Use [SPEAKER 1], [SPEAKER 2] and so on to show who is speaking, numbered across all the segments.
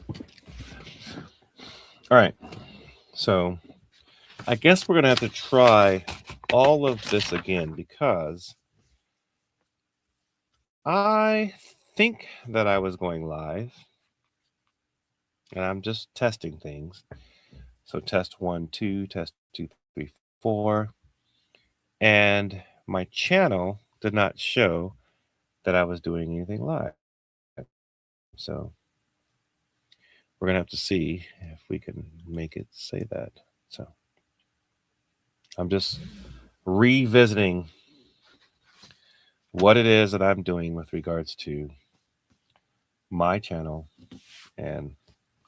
[SPEAKER 1] All right. So I guess we're going to have to try all of this again because I think that I was going live and I'm just testing things. So test 1, 2, test 2, 3, 4. And my channel did not show that I was doing anything live. So we're going to have to see if we can make it say that. So I'm just revisiting what it is that I'm doing with regards to my channel and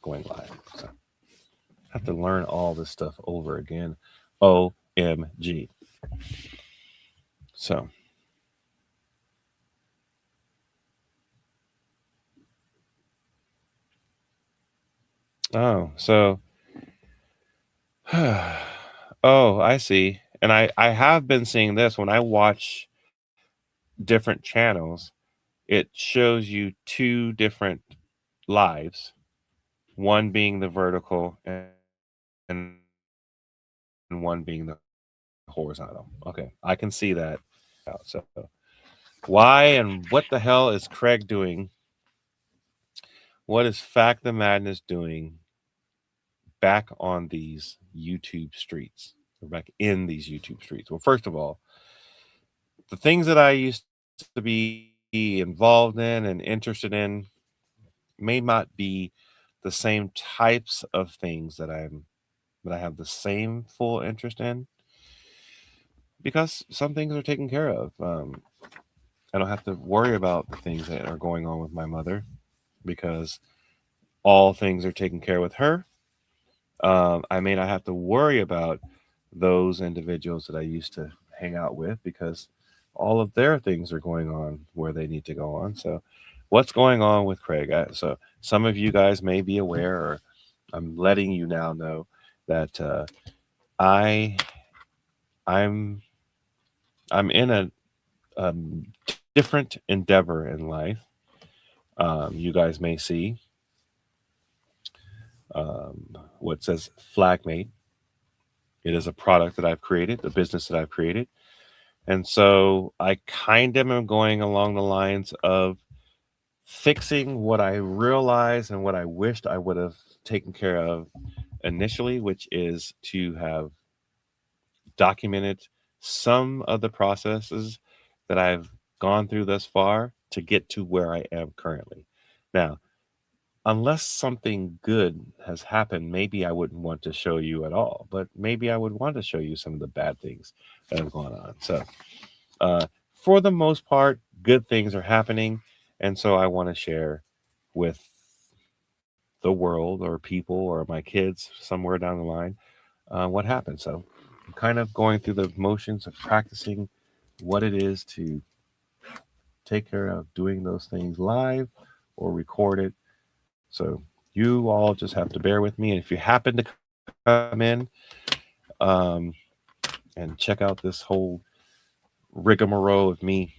[SPEAKER 1] going live. So I have to learn all this stuff over again. OMG. So so oh, I see. And I have been seeing this when I watch different channels. It shows you two different lives, one being the vertical and one being the horizontal. Okay, I can see that now. So why and what the hell is Craig doing? What is Fact the Madness doing back on these YouTube streets? Or back in these YouTube streets? Well, first of all, the things that I used to be involved in and interested in may not be the same types of things that I have the same full interest in because some things are taken care of. I don't have to worry about the things that are going on with my mother because all things are taken care with her. I may not have to worry about those individuals that I used to hang out with because all of their things are going on where they need to go on. So, what's going on with Craig? So, some of you guys may be aware, or I'm letting you now know that I I'm I'm in a different endeavor in life. You guys may see what says Flagmate. It is a product that I've created, a business that I've created. And so I kind of am going along the lines of fixing what I realized and what I wished I would have taken care of initially, which is to have documented some of the processes that I've gone through thus far to get to where I am currently. Now, unless something good has happened, maybe I wouldn't want to show you at all, but maybe I would want to show you some of the bad things that have gone on. So, uh, for the most part, good things are happening. And so I want to share with the world or people or my kids somewhere down the line what happened. So I'm kind of going through the motions of practicing what it is to take care of doing those things live or record it. So you all just have to bear with me. And if you happen to come in um, and check out this whole rigmarole of me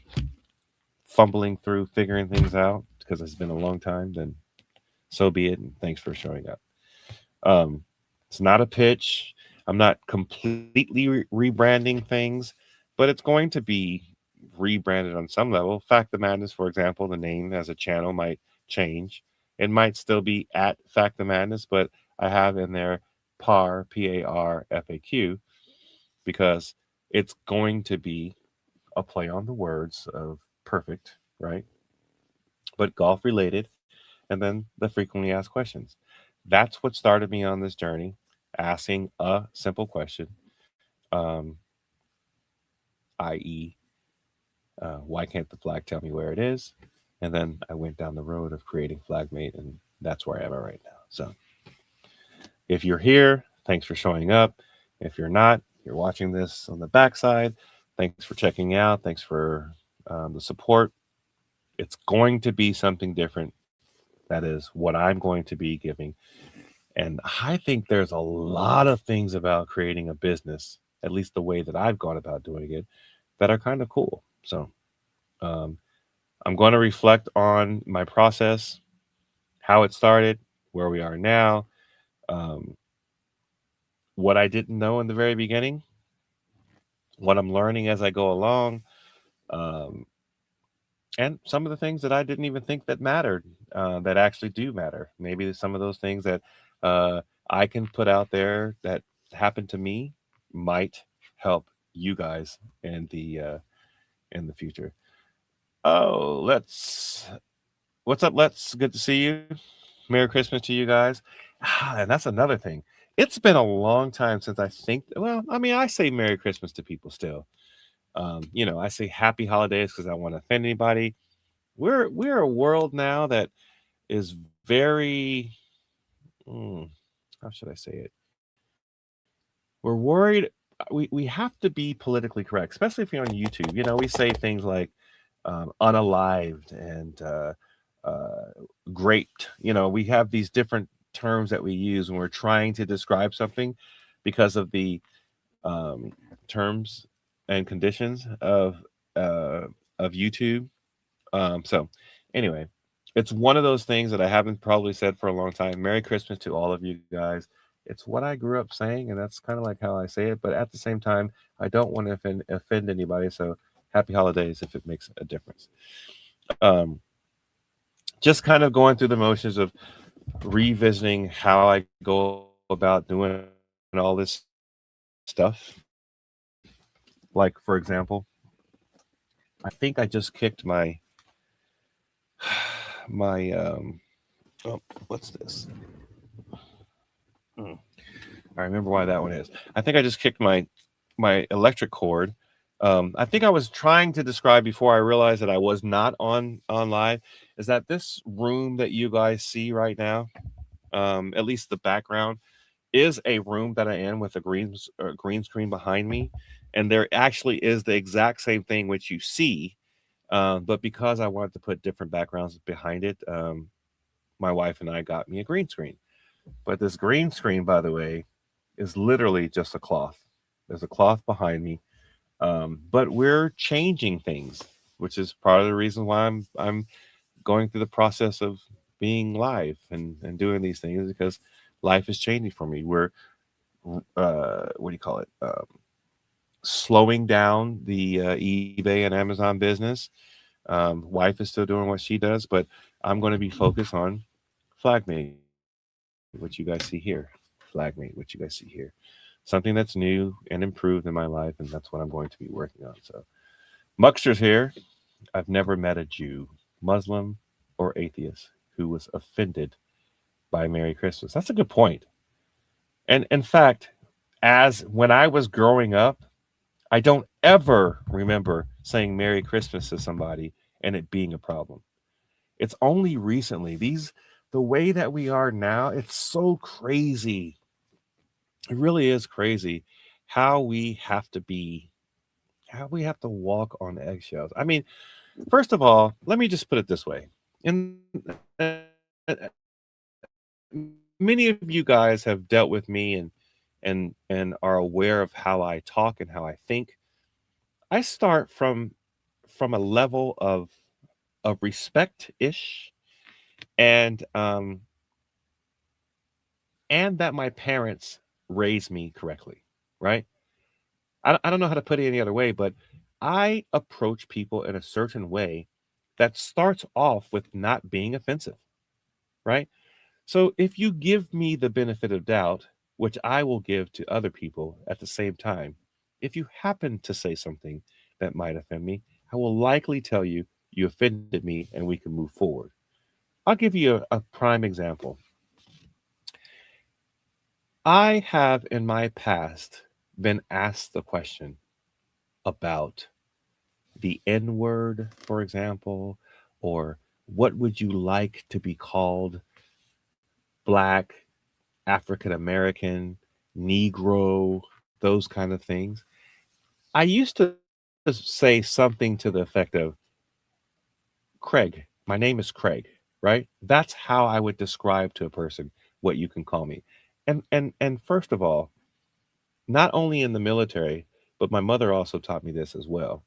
[SPEAKER 1] fumbling through figuring things out because it's been a long time, then so be it. And thanks for showing up. Um, it's not a pitch. I'm not completely rebranding things, but it's going to be rebranded on some level. Fact the Madness, for example, the name as a channel might change. It might still be at Fact the Madness, but I have in there PAR, PARFAQ, because it's going to be a play on the words of perfect, right? But golf related, and then the frequently asked questions. That's what started me on this journey, asking a simple question, um, i.e., why can't the flag tell me where it is? And then I went down the road of creating Flagmate, and that's where I am at right now. So if you're here, thanks for showing up. If you're not, you're watching this on the backside. Thanks for checking out. Thanks for the support. It's going to be something different. That is what I'm going to be giving. And I think there's a lot of things about creating a business, at least the way that I've gone about doing it, that are kind of cool. So um, I'm going to reflect on my process, how it started, where we are now, um, what I didn't know in the very beginning, what I'm learning as I go along, um, and some of the things that I didn't even think that mattered, that actually do matter. Maybe some of those things that uh, I can put out there that happened to me might help you guys in the future. Oh, let's. What's up? Let's. Good to see you. Merry Christmas to you guys. And that's another thing. It's been a long time since I think. Well, I mean, I say Merry Christmas to people still. I say Happy Holidays because I don't want to offend anybody. We're a world now that is very. mm, how should I say it? We're worried. We have to be politically correct, especially if you're on YouTube. We say things like unalived and graped. We have these different terms that we use when we're trying to describe something because of the um, terms and conditions uh, of YouTube. So, anyway, it's one of those things that I haven't probably said for a long time. Merry Christmas to all of you guys. It's what I grew up saying, and that's kind of like how I say it. But at the same time, I don't want to offend anybody. So, happy holidays if it makes a difference. Um, just kind of going through the motions of revisiting how I go about doing all this stuff. Like, for example, I think I just kicked my oh, what's this? Hmm. I remember why that one is. I think I just kicked my electric cord. I think I was trying to describe before I realized that I was not on live. Is that this room that you guys see right now? At least the background is a room that I am with a green screen behind me, and there actually is the exact same thing which you see. But because I wanted to put different backgrounds behind it, my wife and I got me a green screen. But this green screen, by the way, is literally just a cloth. There's a cloth behind me. But we're changing things, which is part of the reason why I'm going through the process of being live and doing these things because life is changing for me. We're what do you call it? Slowing down the eBay and Amazon business. Wife is still doing what she does, but I'm going to be focused on FlagMate, what you guys see here. FlagMate, what you guys see here. Something that's new and improved in my life, and that's what I'm going to be working on. So, Muckster's here. I've never met a Jew, Muslim, or atheist who was offended by Merry Christmas. That's a good point. And in fact, as when I was growing up, I don't ever remember saying Merry Christmas to somebody and it being a problem. It's only recently, the way that we are now, it's so crazy. It really is crazy how we have to be, how we have to walk on eggshells. I mean, first of all, let me just put it this way. In many of you guys have dealt with me and are aware of how I talk and how I think. I start from a level of respect ish and and that my parents raised me correctly, right? I don't know how to put it any other way, but I approach people in a certain way that starts off with not being offensive, right? So if you give me the benefit of doubt, which I will give to other people at the same time, if you happen to say something that might offend me, I will likely tell you you offended me and we can move forward. I'll give you a prime example. I have in my past been asked the question about the N word, for example, or what would you like to be called? Black, African American, Negro, those kind of things. I used to say something to the effect of, Craig, my name is Craig, right? That's how I would describe to a person what you can call me. And first of all, not only in the military, but my mother also taught me this as well.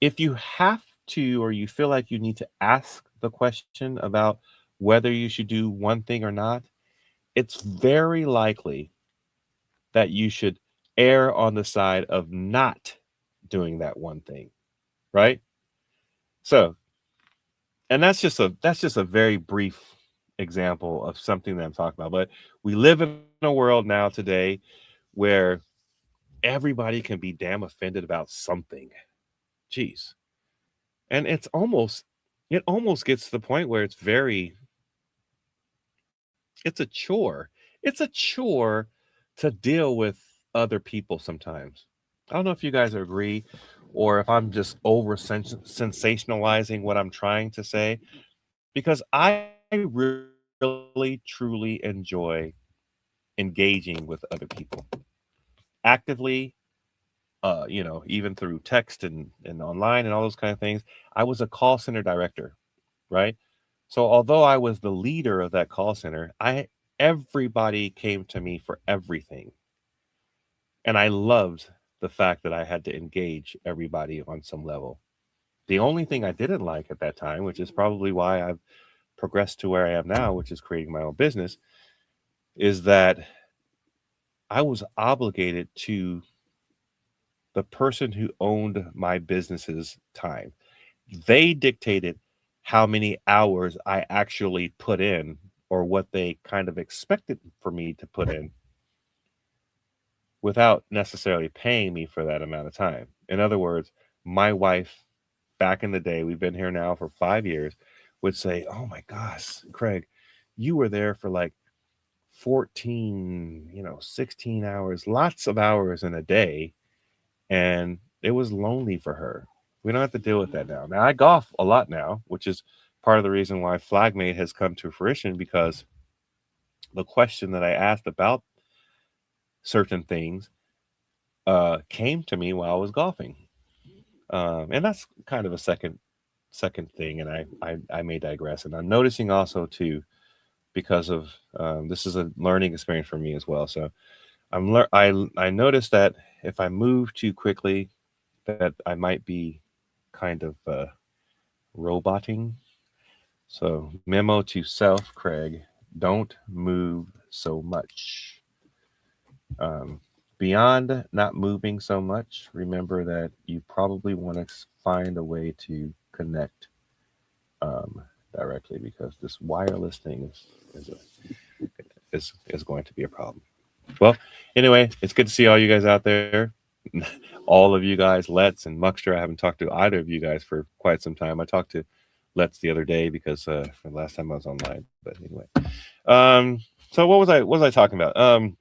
[SPEAKER 1] If you have to or you feel like you need to ask the question about whether you should do one thing or not, it's very likely that you should err on the side of not doing that one thing, right? So, and that's just a very brief example of something that I'm talking about. But we live in a world now today where everybody can be damn offended about something. Jeez. And it almost gets to the point where it's a chore. It's a chore to deal with other people sometimes. I don't know if you guys agree or if I'm just over sensationalizing what I'm trying to say, because I really truly enjoy engaging with other people actively, even through text and online and all those kind of things. I was a call center director, right? So although I was the leader of that call center, I everybody came to me for everything. And I loved the fact that I had to engage everybody on some level. The only thing I didn't like at that time, which is probably why I've progressed to where I am now, which is creating my own business, is that I was obligated to the person who owned my business's time. They dictated how many hours I actually put in or what they kind of expected for me to put in without necessarily paying me for that amount of time. In other words, my wife back in the day, we've been here now for 5 years, would say, "Oh my gosh, Craig, you were there for like 14, 16 hours, lots of hours in a day." And it was lonely for her. We don't have to deal with that now. Now, I golf a lot now, which is part of the reason why Flagmate has come to fruition, because the question that I asked about certain things came to me while I was golfing. And that's kind of a second thing, and I may digress. And I'm noticing also too, because of this is a learning experience for me as well. So I noticed that if I move too quickly, that I might be kind of roboting. So memo to self, Craig, don't move so much. Um, Beyond not moving so much, remember that you probably want to find a way to connect um, directly, because this wireless thing is going to be a problem. Well, anyway, it's good to see all you guys out there. All of you guys, Let's and Muckster. I haven't talked to either of you guys for quite some time. I talked to Let's the other day because the last time I was online. But anyway, so what was I talking about?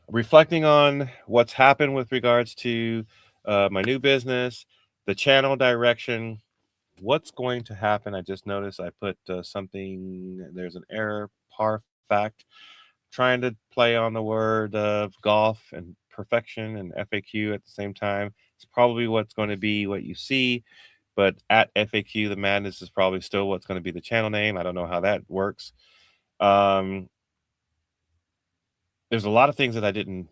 [SPEAKER 1] Reflecting on what's happened with regards to my new business, the channel direction, what's going to happen. I just noticed I put something, there's an error, ParFAQL, trying to play on the word of golf and perfection and FAQ at the same time. It's probably what's going to be what you see, but at FAQ, the madness is probably still what's going to be the channel name. I don't know how that works. Um, there's a lot of things that I didn't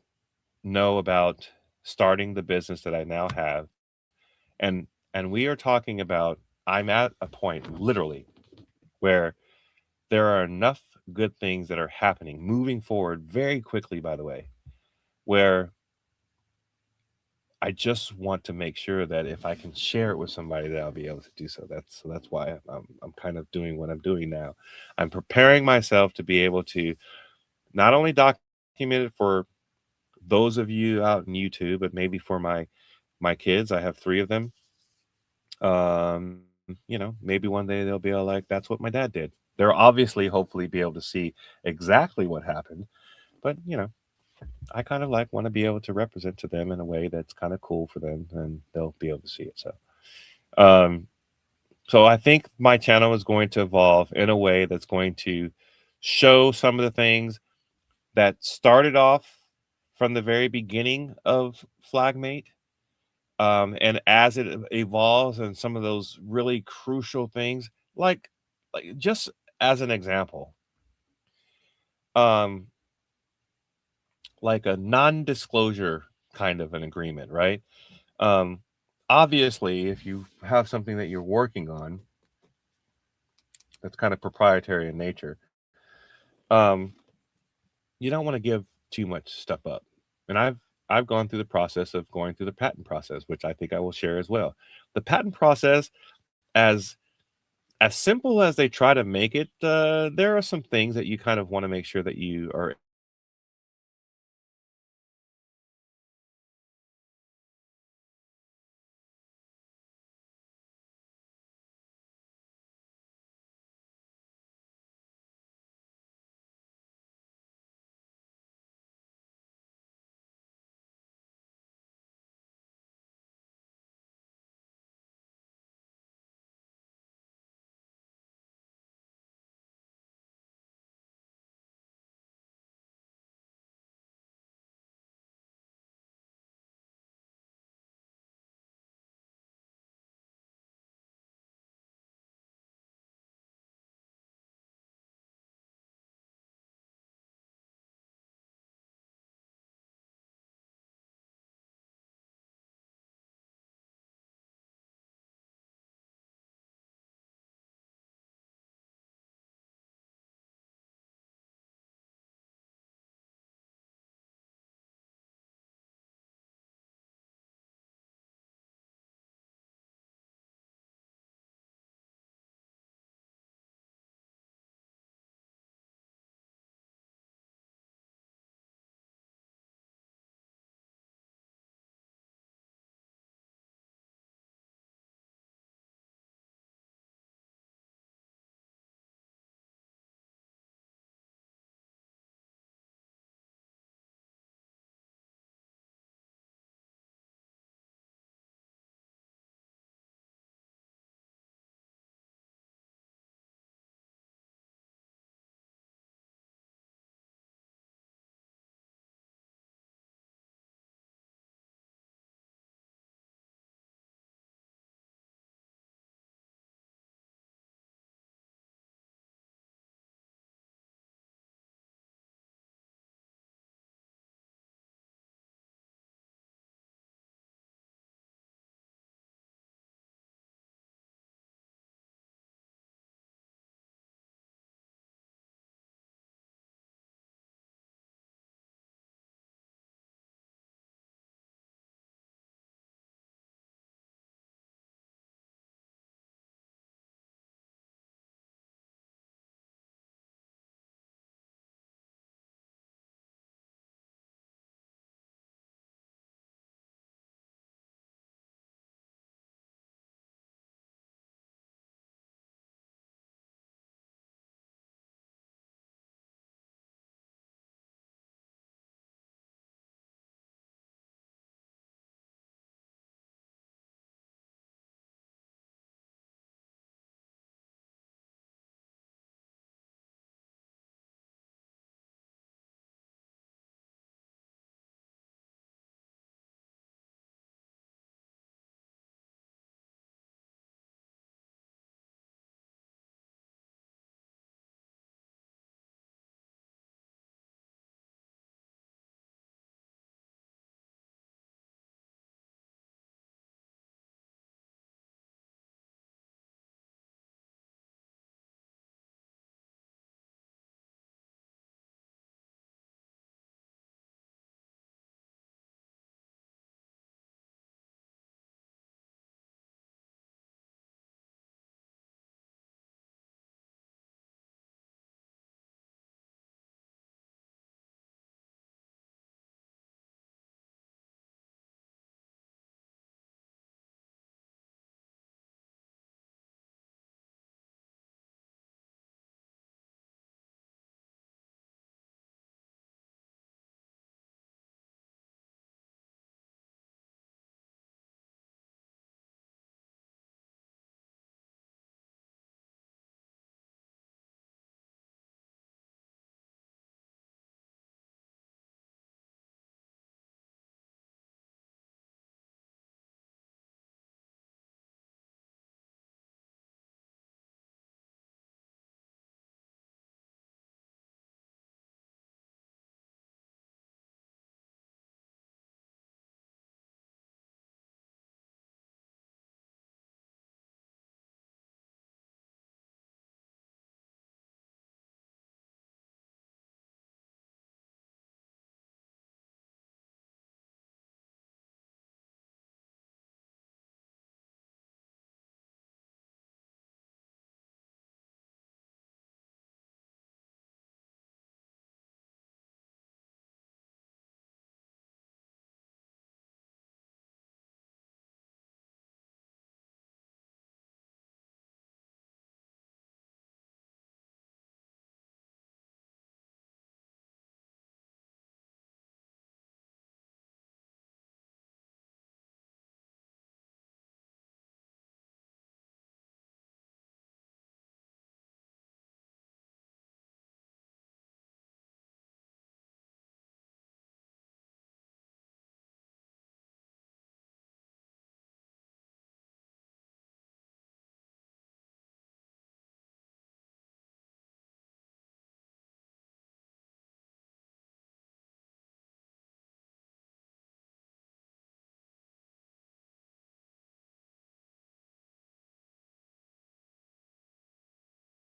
[SPEAKER 1] know about starting the business that I now have. And we are talking about, I'm at a point literally where there are enough good things that are happening moving forward very quickly, by the way, where I just want to make sure that if I can share it with somebody, that I'll be able to do so. That's why I'm kind of doing what I'm doing now. I'm preparing myself to be able to not only document it for those of you out in YouTube, but maybe for my kids. I have 3 of them. Maybe one day they'll be all like, "That's what my dad did." They'll obviously, hopefully, be able to see exactly what happened, but I kind of like want to be able to represent to them in a way that's kind of cool for them, and they'll be able to see it. Um, so I think my channel is going to evolve in a way that's going to show some of the things that started off from the very beginning of Flagmate. And as it evolves, and some of those really crucial things, like just as an example, um, like a non-disclosure kind of an agreement, right? Um, Obviously, if you have something that you're working on, It's kind of proprietary in nature. Um, you don't want to give too much stuff up. And I've gone through the process of going through the patent process, which I think I will share as well. The patent process, as simple as they try to make it, there are some things that you kind of want to make sure that you are